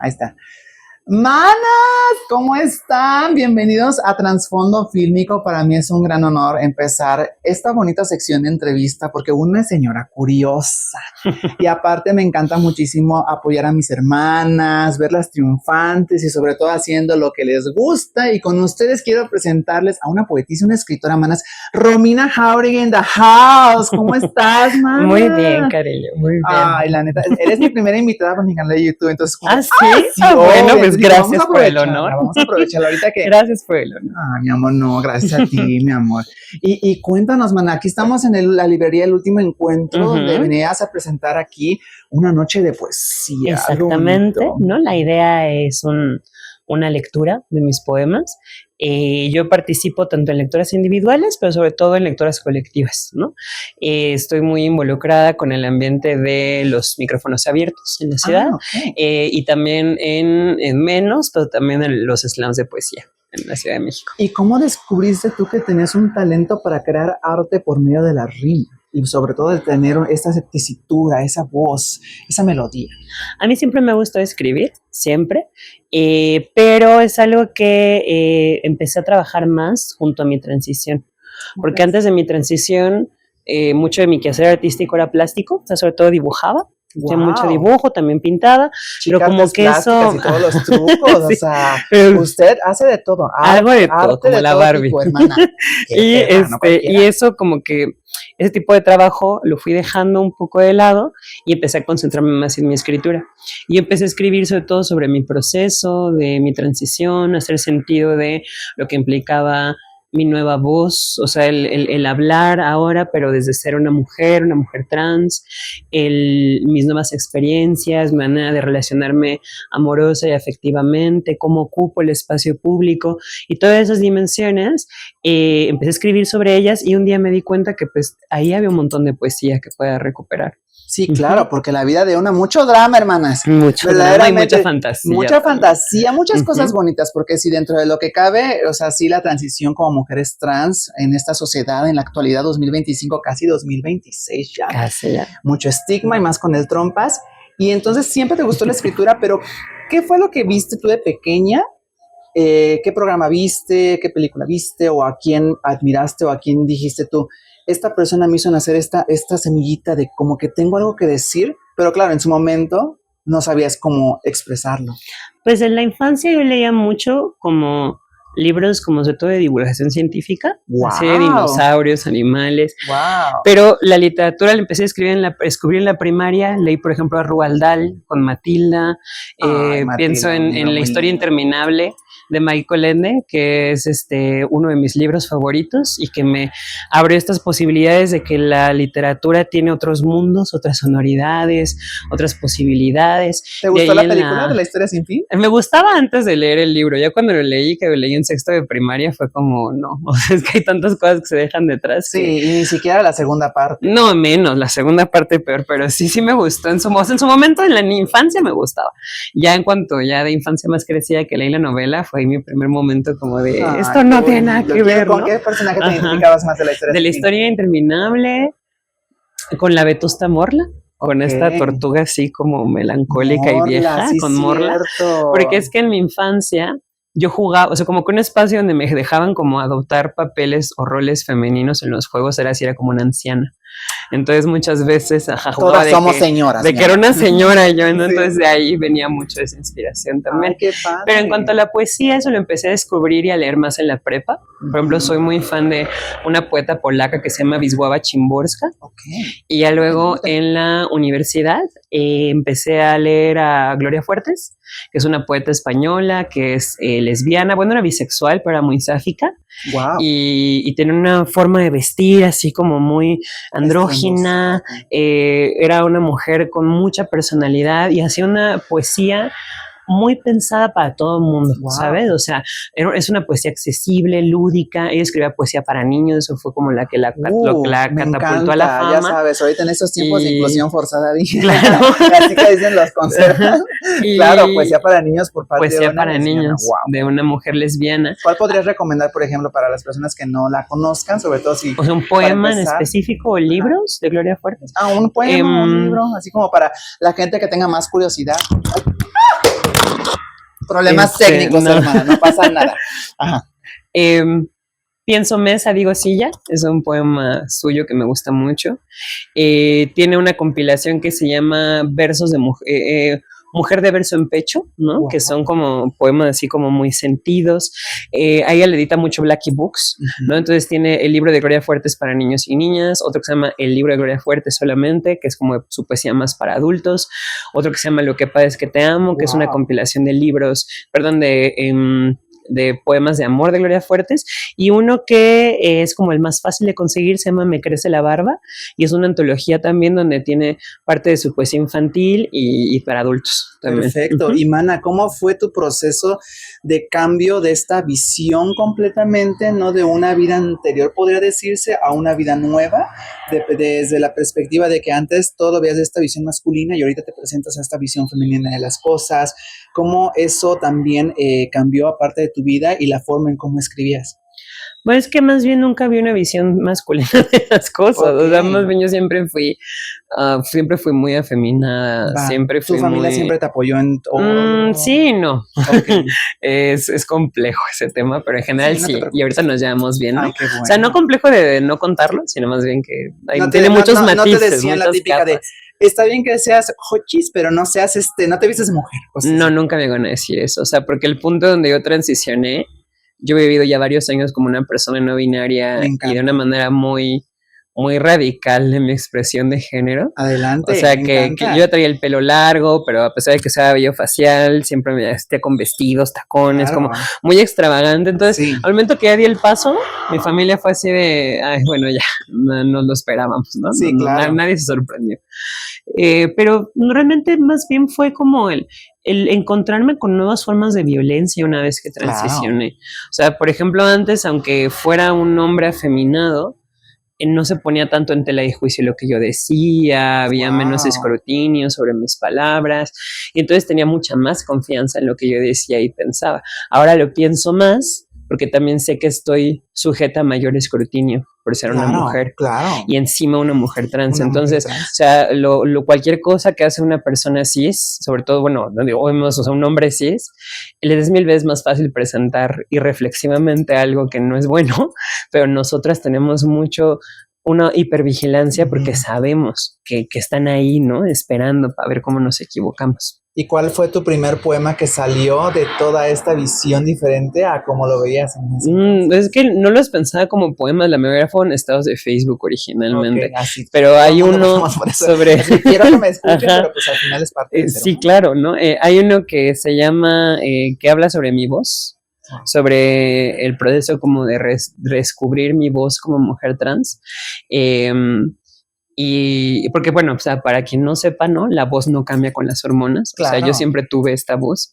Ahí está. Manas, ¿cómo están? Bienvenidos a Trasfondo Fílmico. Para mí es un gran honor empezar esta bonita sección de entrevista porque una señora curiosa y aparte me encanta muchísimo apoyar a mis hermanas, verlas triunfantes y sobre todo haciendo lo que les gusta. Y con ustedes quiero presentarles a una poetisa, una escritora, manas, Romina Jauregui in the house. ¿Cómo estás, mana? Muy bien, cariño, muy bien. Ay, la neta, eres mi primera invitada para mi canal de YouTube, entonces... ¿Ah, sí? Bueno, pues gracias por el honor. Vamos a aprovecharlo ahorita que... Gracias por el honor. Ah, mi amor, no, gracias a ti, mi amor. Y cuéntanos, mana, aquí estamos en la librería El Último Encuentro, donde venías a presentar aquí una noche de poesía. Exactamente, ¿no? La idea es una lectura de mis poemas. Yo participo tanto en lecturas individuales, pero sobre todo en lecturas colectivas, ¿no? Estoy muy involucrada con el ambiente de los micrófonos abiertos en la ciudad, y también en menos, pero también en los slams de poesía en la Ciudad de México. ¿Y cómo descubriste tú que tenías un talento para crear arte por medio de la rima? Y sobre todo de tener esa tesitura, esa voz, esa melodía. A mí siempre me gustó escribir, siempre, pero es algo que empecé a trabajar más junto a mi transición. Porque antes de mi transición, mucho de mi quehacer artístico era plástico, o sea, sobre todo dibujaba. Hacía mucho dibujo, también pintaba, pero como que eso... Y todos los trucos, sí. O sea, usted hace de todo. Algo de todo, como la Barbie. Tipo, hermana. Y eso como que, ese tipo de trabajo lo fui dejando un poco de lado y empecé a concentrarme más en mi escritura. Y empecé a escribir sobre todo sobre mi proceso, de mi transición, hacer sentido de lo que implicaba mi nueva voz, o sea, el hablar ahora, pero desde ser una mujer trans, mis nuevas experiencias, mi manera de relacionarme amorosa y afectivamente, cómo ocupo el espacio público y todas esas dimensiones, empecé a escribir sobre ellas y un día me di cuenta que pues ahí había un montón de poesía que pueda recuperar. Sí, claro, porque la vida de una, mucho drama, hermanas. Mucho drama y mucha fantasía. Mucha fantasía, muchas cosas bonitas, porque si dentro de lo que cabe, o sea, sí la transición como mujeres trans en esta sociedad, en la actualidad 2025, casi 2026 ya. Casi ya. Mucho estigma y más con el trompas. Y entonces siempre te gustó la escritura, pero ¿qué fue lo que viste tú de pequeña? ¿Qué programa viste? ¿Qué película viste? ¿O a quién admiraste? ¿O a quién dijiste tú? Esta persona me hizo nacer esta semillita de como que tengo algo que decir, pero claro, en su momento no sabías cómo expresarlo. Pues en la infancia yo leía mucho como libros como sobre todo de divulgación científica, así de dinosaurios, animales, pero la literatura la empecé a descubrir en la primaria, leí por ejemplo a Roald Dahl con Matilda, pienso en La historia interminable de Michael Ende, que es uno de mis libros favoritos y que me abrió estas posibilidades de que la literatura tiene otros mundos, otras sonoridades, otras posibilidades. ¿Te gustó la película de La historia sin fin? Me gustaba antes de leer el libro, ya cuando lo leí, que lo leí en sexto de primaria, fue como, no, o sea, es que hay tantas cosas que se dejan detrás. Sí, y ni siquiera la segunda parte. No, menos, la segunda parte peor, pero sí me gustó, en su momento, en la infancia me gustaba. Ya en cuanto ya de infancia más crecida que leí la novela, fue mi primer momento como de, esto no tiene nada que ver, ¿no? ¿Con qué personaje te identificabas más de la historia? De la historia interminable, con la Vetusta Morla. Con esta tortuga así como melancólica y vieja, sí, con Morla. Porque es que en mi infancia yo jugaba, o sea, como que un espacio donde me dejaban como adoptar papeles o roles femeninos en los juegos era como una anciana. Entonces muchas veces jugaba todas somos señoras. De que era una señora yo, ¿no? Entonces de ahí venía mucho esa inspiración también. Ay, qué padre. Pero en cuanto a la poesía, eso lo empecé a descubrir y a leer más en la prepa. Por ejemplo, soy muy fan de una poeta polaca que se llama Wisława Szymborska. Y ya luego en la universidad empecé a leer a Gloria Fuertes, que es una poeta española, que es lesbiana, bueno, era bisexual, pero era muy sáfica. Y tiene una forma de vestir así como muy andrógina, era una mujer con mucha personalidad y hacía una poesía muy pensada para todo el mundo, ¿sabes? O sea, es una poesía accesible, lúdica. Ella escribía poesía para niños, eso fue como la que la catapultó a la fama. Ya sabes, ahorita en estos tiempos de inclusión forzada, claro. Así que dicen los conceptos. Claro, poesía para niños por parte de una para niños, de una mujer lesbiana. ¿Cuál podrías recomendar, por ejemplo, para las personas que no la conozcan, sobre todo si... O sea, un poema en específico o libros de Gloria Fuertes. Un poema, un libro, así como para la gente que tenga más curiosidad. Problemas técnicos, no. hermana, no pasa nada. Ajá. Pienso mesa, digo silla, es un poema suyo que me gusta mucho. Tiene una compilación que se llama Versos de Mujer de verso en pecho, ¿no? Wow. Que son como poemas así como muy sentidos. A ella le edita mucho Blackie Books, ¿no? Entonces tiene el libro de Gloria Fuertes para niños y niñas, otro que se llama El libro de Gloria Fuertes solamente, que es como su poesía más para adultos, otro que se llama Lo que pasa es que te amo, que es una compilación de libros, perdón, de poemas de amor de Gloria Fuertes, y uno que es como el más fácil de conseguir, se llama Me crece la barba, y es una antología también donde tiene parte de su poesía infantil y para adultos también. Perfecto. Y Mana, ¿cómo fue tu proceso de cambio de esta visión completamente, no de una vida anterior, podría decirse, a una vida nueva, desde la perspectiva de que antes todo veías esta visión masculina y ahorita te presentas a esta visión femenina de las cosas? ¿Cómo eso también cambió aparte de tu vida y la forma en cómo escribías? Bueno, es que más bien nunca vi una visión masculina de las cosas. Okay. O sea, más bien yo siempre fui muy afeminada. Va. Siempre fui ¿Tu familia muy... siempre te apoyó en todo? Sí, no. Okay. Es complejo ese tema, pero en general sí. Y ahorita nos llevamos bien, ¿no? Ay, qué bueno. O sea, no complejo de no contarlo, sino más bien que tiene muchos matices. No te decían la típica capas. Está bien que seas hochis, pero no seas no te vistes de mujer. No, nunca me van a decir eso. O sea, porque el punto donde yo transicioné, yo he vivido ya varios años como una persona no binaria y de una manera muy, muy radical de mi expresión de género. Adelante. O sea, que yo traía el pelo largo, pero a pesar de que sea vello facial, siempre me vesté con vestidos, tacones, como muy extravagante. Entonces, sí. Al momento que ya di el paso, mi familia fue así de, ay, bueno, ya, no lo esperábamos, ¿no? Sí, claro. Nadie se sorprendió. Pero realmente más bien fue como el encontrarme con nuevas formas de violencia una vez que transicioné. Claro. O sea, por ejemplo, antes, aunque fuera un hombre afeminado, no se ponía tanto en tela de juicio lo que yo decía, había menos escrutinio sobre mis palabras, y entonces tenía mucha más confianza en lo que yo decía y pensaba. Ahora lo pienso más, porque también sé que estoy sujeta a mayor escrutinio por ser una mujer, y encima una mujer trans. Entonces, o sea, cualquier cosa que hace una persona cis, sobre todo, bueno, o sea, un hombre cis, les es 1000 veces más fácil presentar irreflexivamente algo que no es bueno, pero nosotras tenemos una hipervigilancia porque sabemos que están ahí, ¿no? Esperando para ver cómo nos equivocamos. ¿Y cuál fue tu primer poema que salió de toda esta visión diferente a cómo lo veías? Es que no los pensaba como poemas, la mayoría fueron estados de Facebook originalmente. Okay, así, pero hay uno sobre... Así, quiero que me escuchen, pero pues al final es parte de eso. Sí, claro, ¿no? Hay uno que se llama, que habla sobre mi voz, sobre el proceso como de descubrir mi voz como mujer trans. Y porque, bueno, o sea, para quien no sepa, ¿no? La voz no cambia con las hormonas. Claro. O sea, yo siempre tuve esta voz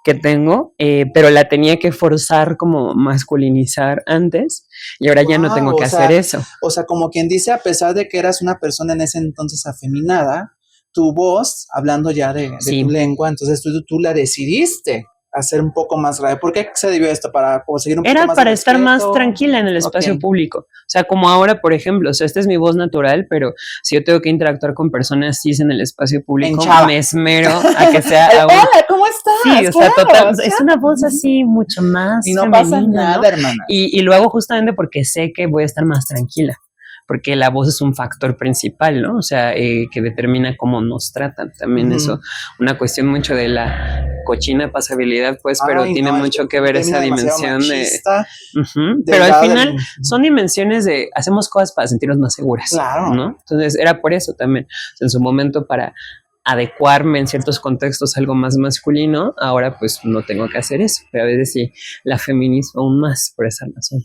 que tengo, pero la tenía que forzar como masculinizar antes y ahora ya no tengo que hacer eso. O sea, como quien dice, a pesar de que eras una persona en ese entonces afeminada, tu voz, hablando ya de tu lengua, entonces tú la decidiste hacer un poco más grave. ¿Por qué se debió esto? ¿Para conseguir un poco más de respeto? Era para estar más tranquila en el espacio público. O sea, como ahora, por ejemplo, o sea, esta es mi voz natural, pero si yo tengo que interactuar con personas cis en el espacio público, me esmero a que sea... Hola, ¿cómo estás? Sí, o sea, total, es una voz así mucho más y no femenina, pasa nada, ¿no? Hermana. Y lo hago justamente porque sé que voy a estar más tranquila. Porque la voz es un factor principal, ¿no? O sea, que determina cómo nos tratan. También eso, una cuestión mucho de la cochina pasabilidad, pues, pero tiene mucho que ver esa dimensión pero al final son dimensiones de hacemos cosas para sentirnos más seguras, claro, ¿no? Entonces era por eso también, en su momento para adecuarme en ciertos contextos a algo más masculino, ahora pues no tengo que hacer eso, pero a veces sí la feminizo aún más por esa razón.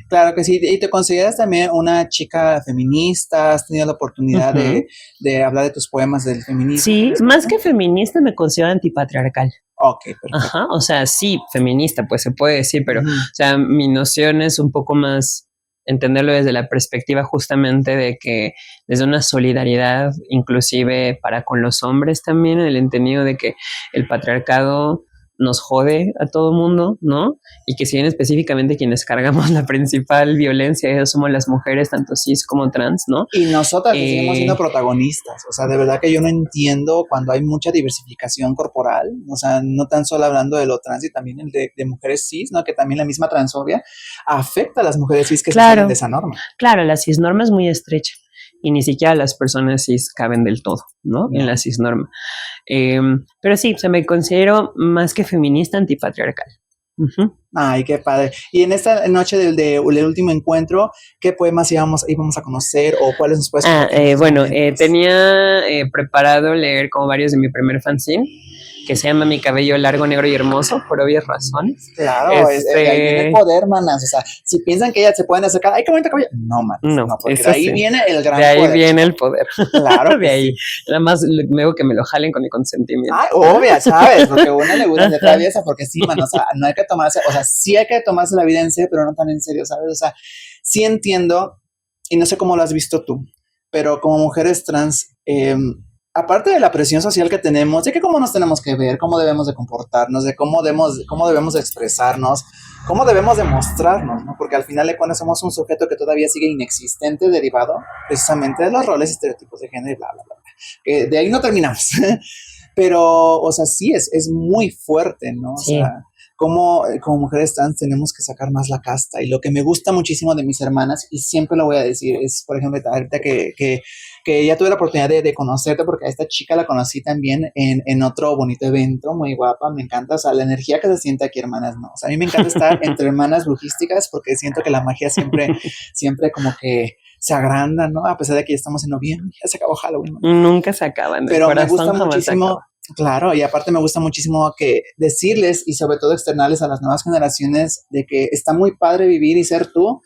Claro que sí, y te consideras también una chica feminista, has tenido la oportunidad de hablar de tus poemas del feminismo. Sí, más que feminista me considero antipatriarcal. Ok, perfecto. Ajá, o sea, sí, feminista, pues se puede decir, pero, o sea, mi noción es un poco más entenderlo desde la perspectiva justamente de que desde una solidaridad, inclusive para con los hombres también, en el entendido de que el patriarcado nos jode a todo mundo, ¿no? Y que si bien específicamente quienes cargamos la principal violencia, ellos somos las mujeres, tanto cis como trans, ¿no? Y nosotras que seguimos siendo protagonistas, o sea, de verdad que yo no entiendo cuando hay mucha diversificación corporal, o sea, no tan solo hablando de lo trans y también el de mujeres cis, ¿no? Que también la misma transfobia afecta a las mujeres cis que se salen de esa norma. Claro, la cisnorma es muy estrecha y ni siquiera las personas cis caben del todo, ¿no? En la cisnorma. Pero sí, o sea, me considero más que feminista antipatriarcal. Ay, qué padre. Y en esta noche del último encuentro, ¿qué poemas íbamos a conocer o cuáles nos puedes compartir? Bueno, tenía preparado leer como varios de mi primer fanzine, que se llama Mi cabello largo, negro y hermoso, por obvias razones. Claro, ahí viene el poder, manas. O sea, si piensan que ellas se pueden acercar, ¡ay, qué bonito cabello! No, manas, no, porque de ahí viene el gran poder. De ahí viene el poder. Claro. De ahí. Nada más me hago que me lo jalen con mi consentimiento. Ay, obvia, ¿sabes? Porque a uno le gusta de traviesa, porque sí, man, o sea, no hay que tomarse, o sea, sí hay que tomarse la vida en serio, pero no tan en serio, ¿sabes? O sea, sí entiendo, y no sé cómo lo has visto tú, pero como mujeres trans, aparte de la presión social que tenemos, de que cómo nos tenemos que ver, cómo debemos de comportarnos, de cómo debemos de expresarnos, cómo debemos de mostrarnos, ¿no? Porque al final de cuentas somos un sujeto que todavía sigue inexistente, derivado precisamente de los roles y estereotipos de género y bla, bla, bla. Que de ahí no terminamos. Pero, o sea, sí, es muy fuerte, ¿no? O sea, como mujeres trans tenemos que sacar más la casta. Y lo que me gusta muchísimo de mis hermanas, y siempre lo voy a decir, es, por ejemplo, ahorita que ya tuve la oportunidad de conocerte, porque a esta chica la conocí también en otro bonito evento, muy guapa, me encanta, o sea, la energía que se siente aquí, hermanas, ¿no? O sea, a mí me encanta estar entre hermanas brujísticas, porque siento que la magia siempre como que se agranda, ¿no? A pesar de que ya estamos en noviembre, ya se acabó Halloween, ¿no? Nunca se acaban. Pero me gusta muchísimo. Claro, y aparte me gusta muchísimo que decirles y sobre todo externarles a las nuevas generaciones de que está muy padre vivir y ser tú.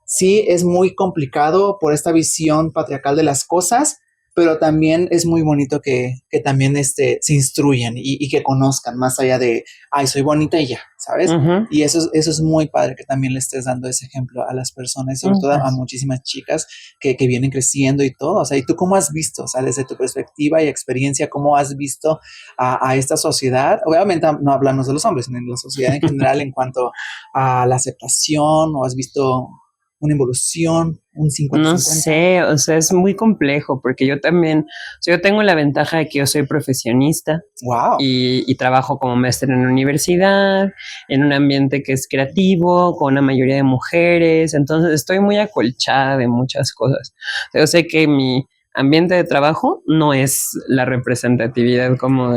Sí, es muy complicado por esta visión patriarcal de las cosas, pero también es muy bonito que también se instruyan y que conozcan más allá de, ay, soy bonita y ya, ¿sabes? Uh-huh. Y eso es muy padre que también le estés dando ese ejemplo a las personas, sobre todo a muchísimas chicas que vienen creciendo y todo. O sea, ¿y tú cómo has visto, o sea, desde tu perspectiva y experiencia, cómo has visto a esta sociedad? Obviamente no hablamos de los hombres, sino en la sociedad en general en cuanto a la aceptación, o has visto una evolución, un 50-50. No sé, o sea, es muy complejo porque yo también, o sea, yo tengo la ventaja de que yo soy profesionista. Wow. Y trabajo como maestra en una universidad, en un ambiente que es creativo, con una mayoría de mujeres, entonces estoy muy acolchada de muchas cosas. Yo sé que mi ambiente de trabajo no es la representatividad como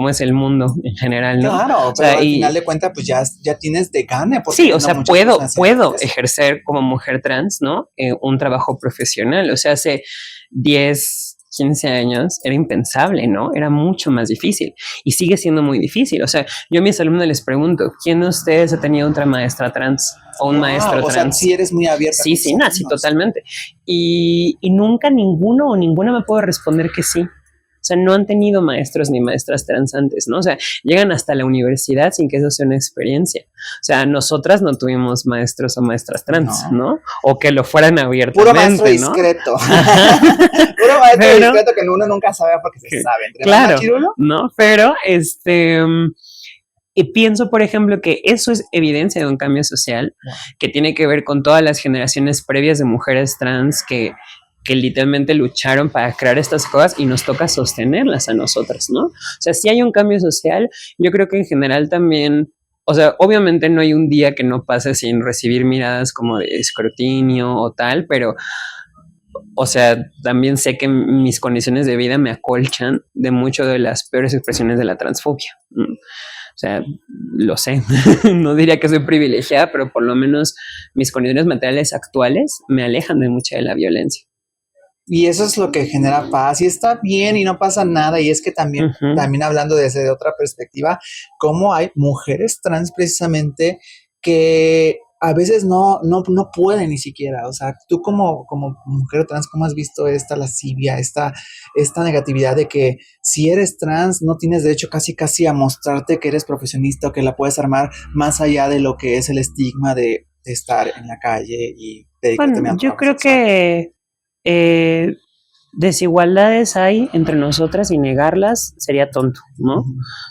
es el mundo en general, ¿no? Claro, pero al final de cuentas, pues ya tienes de gane. Sí, o sea, puedo ejercer como mujer trans, ¿no? Un trabajo profesional. O sea, hace 10, 15 años era impensable, ¿no? Era mucho más difícil y sigue siendo muy difícil. O sea, yo a mis alumnos les pregunto, ¿quién de ustedes ha tenido otra maestra trans o un maestro trans? O sea, sí eres muy abierta. Sí, sí, totalmente. Y nunca ninguno o ninguna me puede responder que sí. O sea, no han tenido maestros ni maestras trans antes, ¿no? O sea, llegan hasta la universidad sin que eso sea una experiencia. O sea, nosotras no tuvimos maestros o maestras trans, ¿no? O que lo fueran abiertamente, puro maestro discreto. Puro maestro discreto que uno nunca sabe porque se sabe. Claro, ¿no? Pero, y pienso, por ejemplo, que eso es evidencia de un cambio social que tiene que ver con todas las generaciones previas de mujeres trans que literalmente lucharon para crear estas cosas y nos toca sostenerlas a nosotras, ¿no? O sea, si hay un cambio social, yo creo que en general también, o sea, obviamente no hay un día que no pase sin recibir miradas como de escrutinio o tal, pero, o sea, también sé que mis condiciones de vida me acolchan de mucho de las peores expresiones de la transfobia. O sea, lo sé, no diría que soy privilegiada, pero por lo menos mis condiciones materiales actuales me alejan de mucha de la violencia. Y eso es lo que genera paz y está bien y no pasa nada. Y es que también hablando desde otra perspectiva, cómo hay mujeres trans precisamente que a veces no pueden ni siquiera. O sea, tú como mujer trans, ¿cómo has visto esta lascivia, esta negatividad de que si eres trans no tienes derecho casi a mostrarte que eres profesionista o que la puedes armar más allá de lo que es el estigma de estar en la calle y dedicarte a yo creo que desigualdades hay entre nosotras y negarlas sería tonto, ¿no?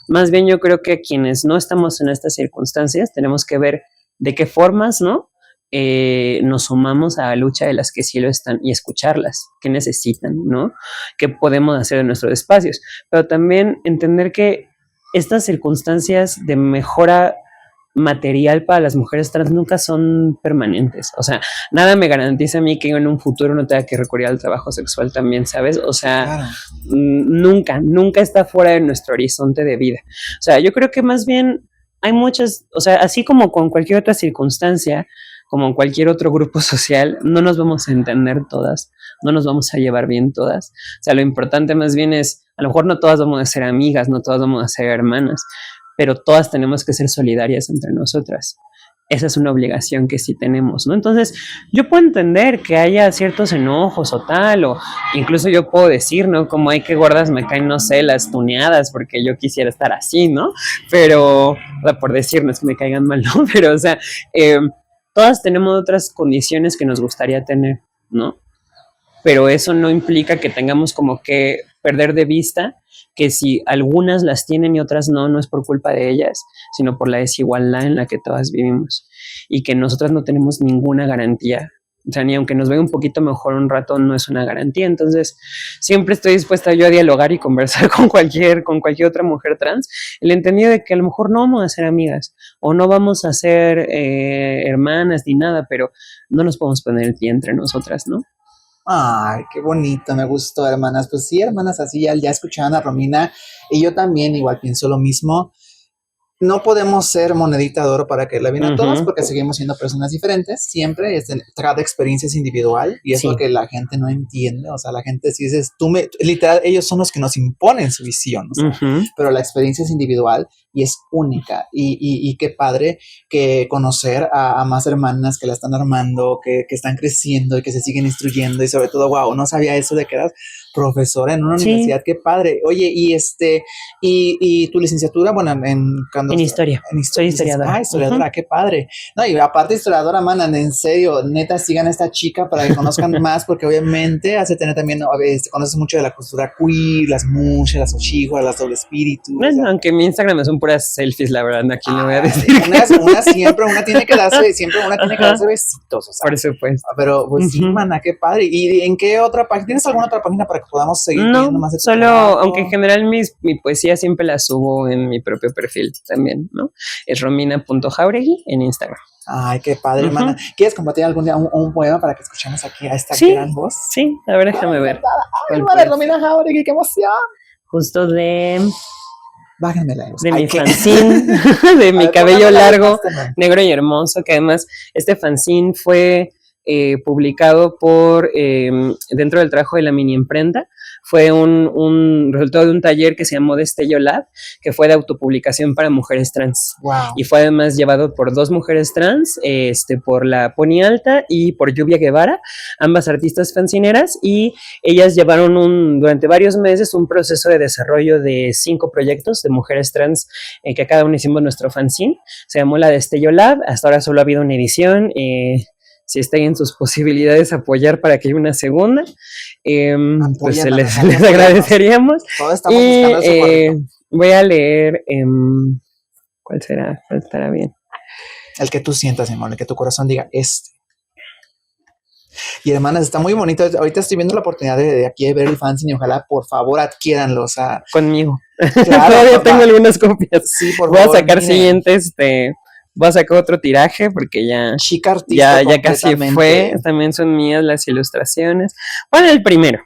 Más bien yo creo que quienes no estamos en estas circunstancias tenemos que ver de qué formas, ¿no? Nos sumamos a la lucha de las que sí lo están y escucharlas, qué necesitan, ¿no? ¿Qué podemos hacer en nuestros espacios? Pero también entender que estas circunstancias de mejora material para las mujeres trans nunca son permanentes. O sea, nada me garantiza a mí que en un futuro no tenga que recurrir al trabajo sexual también, ¿sabes? O sea, claro. Nunca está fuera de nuestro horizonte de vida. O sea, yo creo que más bien hay muchas, o sea, así como con cualquier otra circunstancia, como en cualquier otro grupo social, no nos vamos a entender todas, no nos vamos a llevar bien todas. O sea, lo importante más bien es, a lo mejor no todas vamos a ser amigas, no todas vamos a ser hermanas, pero todas tenemos que ser solidarias entre nosotras. Esa es una obligación que sí tenemos, ¿no? Entonces, yo puedo entender que haya ciertos enojos o tal, o incluso yo puedo decir, ¿no? Como hay que gordas me caen, no sé, las tuneadas, porque yo quisiera estar así, ¿no? Pero, o sea, por decir, no es que me caigan mal, ¿no? Pero, o sea, todas tenemos otras condiciones que nos gustaría tener, ¿no? Pero eso no implica que tengamos como que perder de vista que si algunas las tienen y otras no, no es por culpa de ellas, sino por la desigualdad en la que todas vivimos y que nosotras no tenemos ninguna garantía. O sea, ni aunque nos vea un poquito mejor un rato, no es una garantía. Entonces, siempre estoy dispuesta yo a dialogar y conversar con cualquier otra mujer trans, el entendido de que a lo mejor no vamos a ser amigas o no vamos a ser hermanas ni nada, pero no nos podemos poner el pie entre nosotras, ¿no? Ay, qué bonito, me gustó, hermanas. Pues sí, hermanas, así ya escuchaban a Romina y yo también igual pienso lo mismo. No podemos ser monedita de oro para que la bien a todos porque seguimos siendo personas diferentes. Siempre cada experiencia es individual y es lo que la gente no entiende. O sea, la gente si dices, literal, ellos son los que nos imponen su visión, o sea, pero la experiencia es individual y es única. Y qué padre que conocer a más hermanas que la están armando, que están creciendo y que se siguen instruyendo y sobre todo, wow, no sabía eso de que eras profesora en una universidad, qué padre. Oye, y tu licenciatura, bueno, en historia. Soy historiadora. Historiadora, qué padre. No, y aparte historiadora, manan, en serio, neta, sigan a esta chica para que conozcan más, porque obviamente hace tener también, conoces mucho de la cultura queer, las muchas, las ochijas, las doble espíritu. Bueno, aunque mi Instagram son puras selfies, la verdad, aquí no voy a decir. Una tiene que darse besitos, o sea. Por supuesto. Pero, pues sí, mana, qué padre. ¿Y en qué otra página? ¿Tienes alguna otra página para que podamos seguir viendo más de tu solo, trabajo? aunque en general mi poesía siempre la subo en mi propio perfil también, ¿no? Es romina.jauregui en Instagram. Ay, qué padre, hermana. ¿Quieres compartir algún día un poema para que escuchemos aquí a esta gran voz? Sí, a ver, déjame ver. Ay, hermana, Romina Jauregui, qué emoción. Justo de mi fanzine, de mi cabello largo, negro y hermoso, que además este fanzine fue publicado por dentro del trabajo de la mini imprenta. Fue un resultado de un taller que se llamó Destello Lab, que fue de autopublicación para mujeres trans. Wow. Y fue además llevado por 2 mujeres trans, por la Pony Alta y por Lluvia Guevara, ambas artistas fanzineras, y ellas llevaron durante varios meses un proceso de desarrollo de 5 proyectos de mujeres trans que cada uno hicimos nuestro fanzine. Se llamó la Destello Lab, hasta ahora solo ha habido una edición. Si está en sus posibilidades apoyar para que haya una segunda, pues les agradeceríamos. Y voy a leer, ¿cuál será? ¿Cuál estará bien? El que tú sientas, amor, el que tu corazón diga Y hermanas, está muy bonito. Ahorita estoy viendo la oportunidad de aquí ver el fanzine y ojalá, por favor, adquiéranlo. O sea, conmigo. Claro, todavía tengo algunas copias. Sí, por favor. Voy a sacar miren. siguientes, voy a sacar otro tiraje porque ya casi fue. También son mías las ilustraciones. Bueno, el primero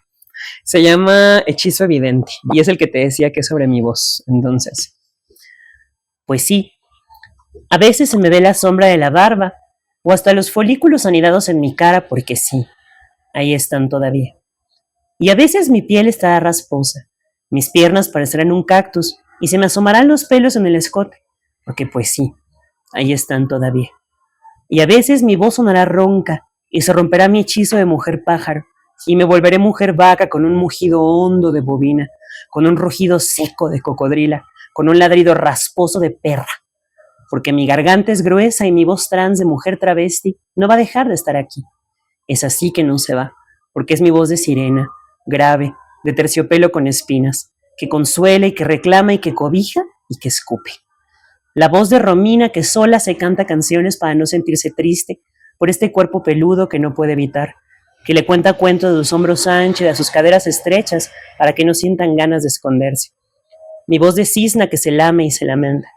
se llama Hechizo Evidente y es el que te decía que es sobre mi voz. Entonces, pues sí, a veces se me ve la sombra de la barba o hasta los folículos anidados en mi cara porque sí, ahí están todavía. Y a veces mi piel estará rasposa, mis piernas parecerán un cactus y se me asomarán los pelos en el escote porque pues sí, ahí están todavía. Y a veces mi voz sonará ronca y se romperá mi hechizo de mujer pájaro y me volveré mujer vaca con un mugido hondo de bovina, con un rugido seco de cocodrila, con un ladrido rasposo de perra, porque mi garganta es gruesa y mi voz trans de mujer travesti no va a dejar de estar aquí. Es así que no se va, porque es mi voz de sirena, grave, de terciopelo con espinas, que consuela y que reclama y que cobija y que escupe. La voz de Romina que sola se canta canciones para no sentirse triste por este cuerpo peludo que no puede evitar, que le cuenta cuentos de sus hombros anchos y de sus caderas estrechas para que no sientan ganas de esconderse. Mi voz de cisna que se lame y se lamenta.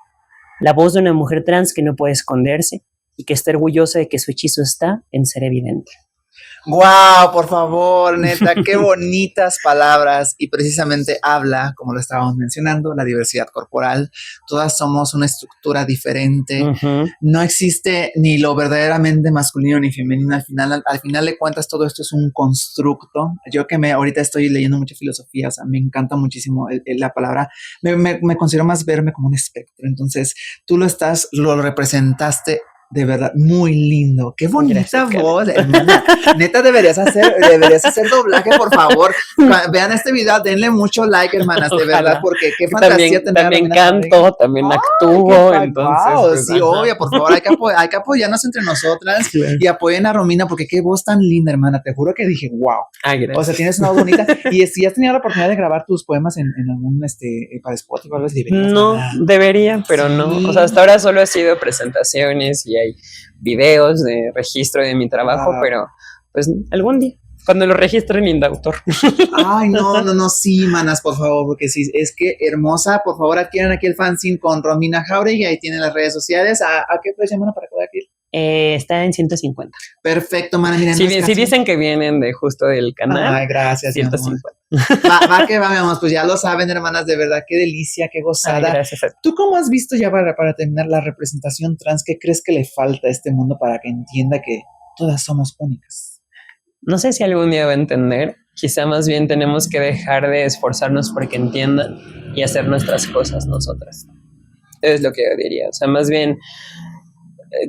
La voz de una mujer trans que no puede esconderse y que está orgullosa de que su hechizo está en ser evidente. Wow, por favor, neta, qué bonitas palabras. Y precisamente habla, como lo estábamos mencionando, la diversidad corporal. Todas somos una estructura diferente. No existe ni lo verdaderamente masculino ni femenino. Al final de cuentas, todo esto es un constructo. Yo que ahorita estoy leyendo mucha filosofía, o sea, me encanta muchísimo la palabra. Me considero más verme como un espectro. Entonces, tú lo representaste de verdad, muy lindo. Qué bonita gracias, voz, hermana. Neta, deberías hacer doblaje, por favor. Vean este video, denle mucho like, hermanas, de verdad, porque qué fantasía tener. También canto, también actúo, entonces. Wow, pues, sí, obvio, por favor, hay que apoyarnos entre nosotras y apoyen a Romina, porque qué voz tan linda, hermana. Te juro que dije, wow. Gracias. O sea, tienes una voz bonita. Y si has tenido la oportunidad de grabar tus poemas en algún, para Spotify o algo así, no, debería, pero sí. No. O sea, hasta ahora solo ha sido presentaciones y hay videos de registro de mi trabajo, pero pues algún día, cuando lo registren en autor. Ay, no, sí, manas, por favor, porque sí, es que hermosa, por favor, adquieran aquí el fanzine con Romina Jauregui, ahí tienen las redes sociales. ¿A qué precio, mana, para poder adquirir? Está en 150. Perfecto, mana, miren. Si dicen que vienen de justo del canal. Ay, gracias. 150. Va que vamos, pues ya lo saben, hermanas, de verdad, qué delicia, qué gozada. Ay, gracias. ¿Tú cómo has visto ya para terminar la representación trans? ¿Qué crees que le falta a este mundo para que entienda que todas somos únicas? No sé si algún día va a entender. Quizá más bien tenemos que dejar de esforzarnos porque entiendan y hacer nuestras cosas nosotras. Es lo que yo diría. O sea, más bien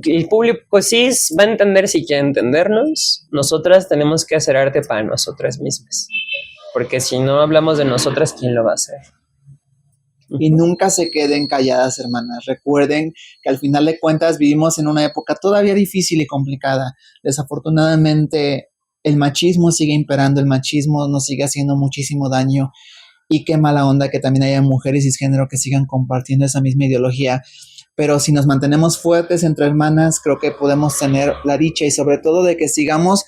el público cis va a entender si quiere entendernos. Nosotras tenemos que hacer arte para nosotras mismas. Porque si no hablamos de nosotras, ¿quién lo va a hacer? Y nunca se queden calladas, hermanas. Recuerden que al final de cuentas vivimos en una época todavía difícil y complicada. Desafortunadamente, el machismo sigue imperando, el machismo nos sigue haciendo muchísimo daño. Y qué mala onda que también haya mujeres cisgénero que sigan compartiendo esa misma ideología. Pero si nos mantenemos fuertes entre hermanas, creo que podemos tener la dicha y sobre todo de que sigamos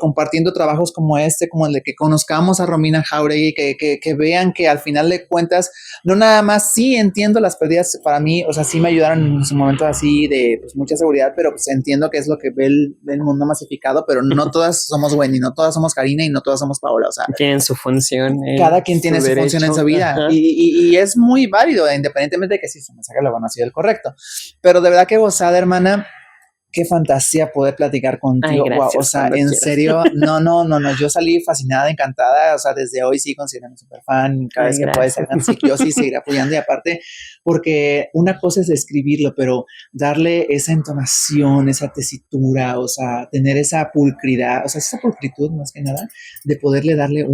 compartiendo trabajos como este, como el de que conozcamos a Romina Jauregui, que vean que al final de cuentas, no nada más, sí entiendo las pérdidas para mí, o sea, sí me ayudaron en su momento así de pues, mucha seguridad, pero pues entiendo que es lo que ve el mundo masificado, pero no todas somos Wendy, no todas somos Karina y no todas somos Paola, o sea. Tienen su función. Cada quien tiene su función en su vida y es muy válido, independientemente de que sí, su mensaje lo van a ser el correcto. Pero de verdad que gozada, hermana. Qué fantasía poder platicar contigo. Ay, gracias, wow, o sea, en serio, no, yo salí fascinada, encantada, o sea, desde hoy sí considero súper fan, cada vez que puede ser, yo sí seguiré apoyando y aparte, porque una cosa es escribirlo, pero darle esa entonación, esa tesitura, o sea, tener esa pulcridad, o sea, esa pulcritud más que nada, de poderle darle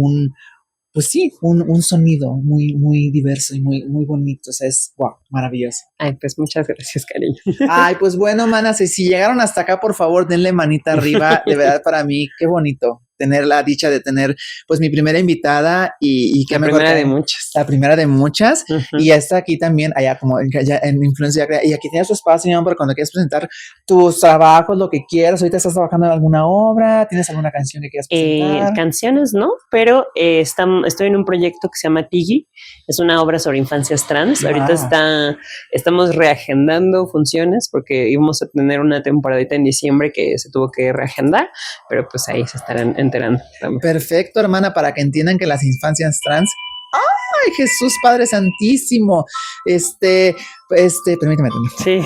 pues sí, un sonido muy, muy diverso y muy, muy bonito. O sea, es wow, maravilloso. Ay, pues muchas gracias, cariño. Ay, pues bueno, manas, si llegaron hasta acá, por favor, denle manita arriba. De verdad, para mí, qué bonito tener la dicha de tener, pues, mi primera invitada y que la primera de muchas. La primera de muchas. Y ya está aquí también, allá como ya en Influencia. Y aquí tienes tu espacio, mi amor, para cuando quieras presentar tus trabajos, lo que quieras. Ahorita estás trabajando en alguna obra, ¿tienes alguna canción que quieras presentar? Canciones, ¿no? Pero estoy en un proyecto que se llama Tigi. Es una obra sobre infancias trans. Ahorita estamos reagendando funciones porque íbamos a tener una temporadita en diciembre que se tuvo que reagendar, pero pues ahí se estarán enterando también. Perfecto, hermana, para que entiendan que las infancias trans. ¡Ay, Jesús Padre Santísimo! Permíteme. Sí.